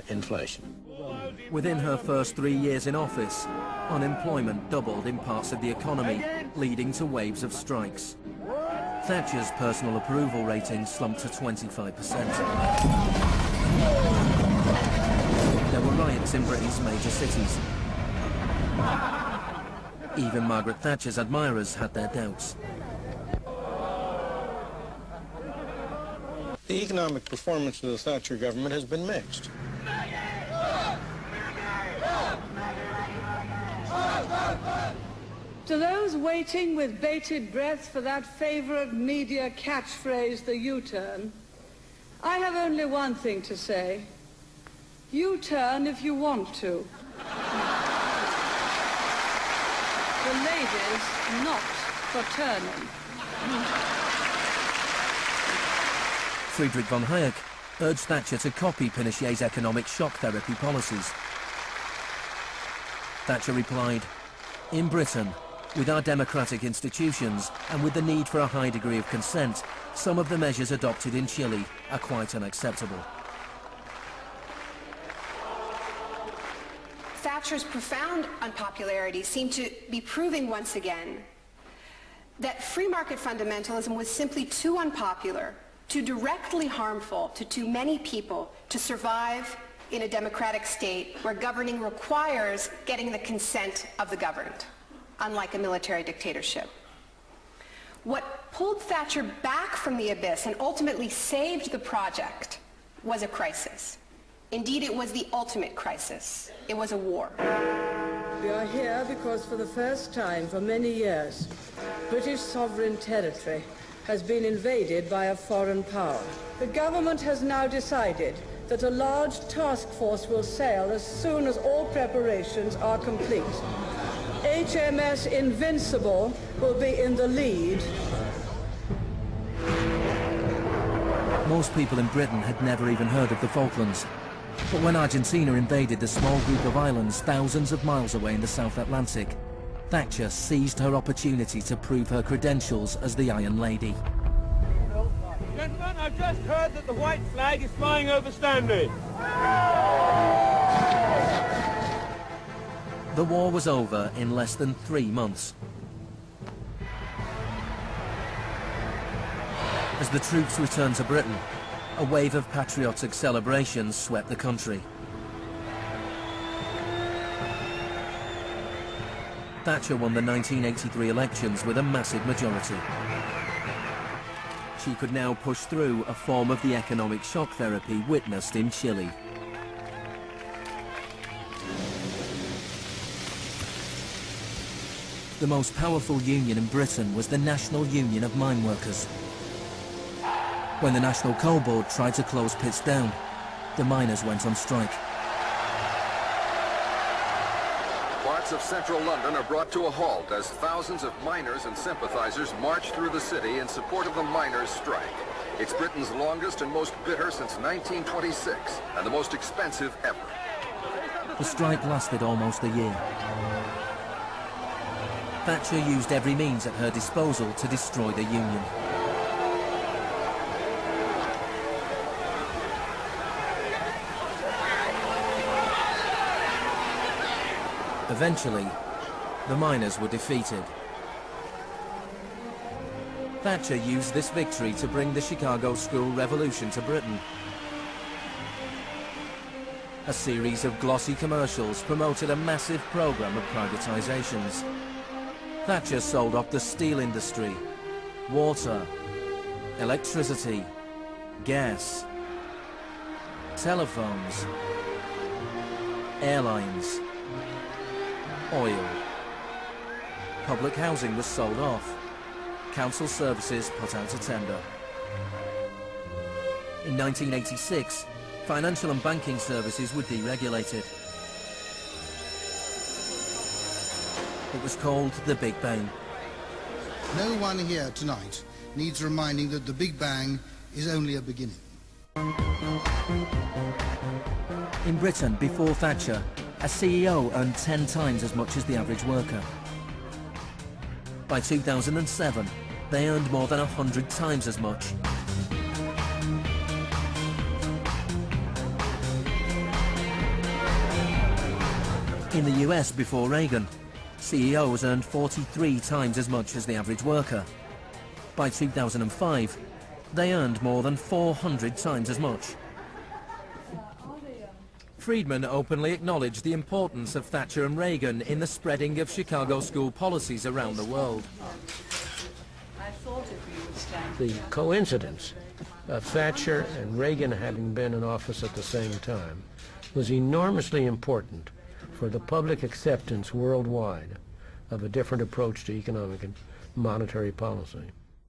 on inflation. Within her first 3 years in office, unemployment doubled in parts of the economy, leading to waves of strikes. Thatcher's personal approval rating slumped to 25%. There were riots in Britain's major cities. Even Margaret Thatcher's admirers had their doubts. The economic performance of the Thatcher government has been mixed. To those waiting with bated breath for that favourite media catchphrase, the U-turn, I have only one thing to say. U-turn if you want to. The ladies not for turning. Friedrich von Hayek urged Thatcher to copy Pinochet's economic shock therapy policies. Thatcher replied, "In Britain, with our democratic institutions and with the need for a high degree of consent, some of the measures adopted in Chile are quite unacceptable." Thatcher's profound unpopularity seemed to be proving once again that free market fundamentalism was simply too unpopular, too directly harmful to too many people to survive in a democratic state where governing requires getting the consent of the governed, unlike a military dictatorship. What pulled Thatcher back from the abyss and ultimately saved the project was a crisis. Indeed, it was the ultimate crisis. It was a war. We are here because for the first time for many years, British sovereign territory has been invaded by a foreign power. The government has now decided that a large task force will sail as soon as all preparations are complete. HMS Invincible will be in the lead. Most people in Britain had never even heard of the Falklands. But when Argentina invaded the small group of islands thousands of miles away in the South Atlantic, Thatcher seized her opportunity to prove her credentials as the Iron Lady. Gentlemen, I've just heard that the white flag is flying over Stanley. The war was over in less than 3 months. As the troops returned to Britain, a wave of patriotic celebrations swept the country. Thatcher won the 1983 elections with a massive majority. She could now push through a form of the economic shock therapy witnessed in Chile. The most powerful union in Britain was the National Union of Mine Workers. When the National Coal Board tried to close pits down, the miners went on strike. Parts of central London are brought to a halt as thousands of miners and sympathizers march through the city in support of the miners' strike. It's Britain's longest and most bitter since 1926, and the most expensive ever. The strike lasted almost a year. Thatcher used every means at her disposal to destroy the union. Eventually, the miners were defeated. Thatcher used this victory to bring the Chicago School Revolution to Britain. A series of glossy commercials promoted a massive program of privatizations. Thatcher sold off the steel industry, water, electricity, gas, telephones, airlines, oil. Public housing was sold off. Council services put out a tender. In 1986, financial and banking services were deregulated. It was called the Big Bang. No one here tonight needs reminding that the Big Bang is only a beginning. In Britain, before Thatcher, a CEO earned 10 times as much as the average worker. By 2007, they earned more than 100 times as much. In the US before Reagan, CEOs earned 43 times as much as the average worker. By 2005, they earned more than 400 times as much. Friedman openly acknowledged the importance of Thatcher and Reagan in the spreading of Chicago school policies around the world. The coincidence of Thatcher and Reagan having been in office at the same time was enormously important for the public acceptance worldwide of a different approach to economic and monetary policy.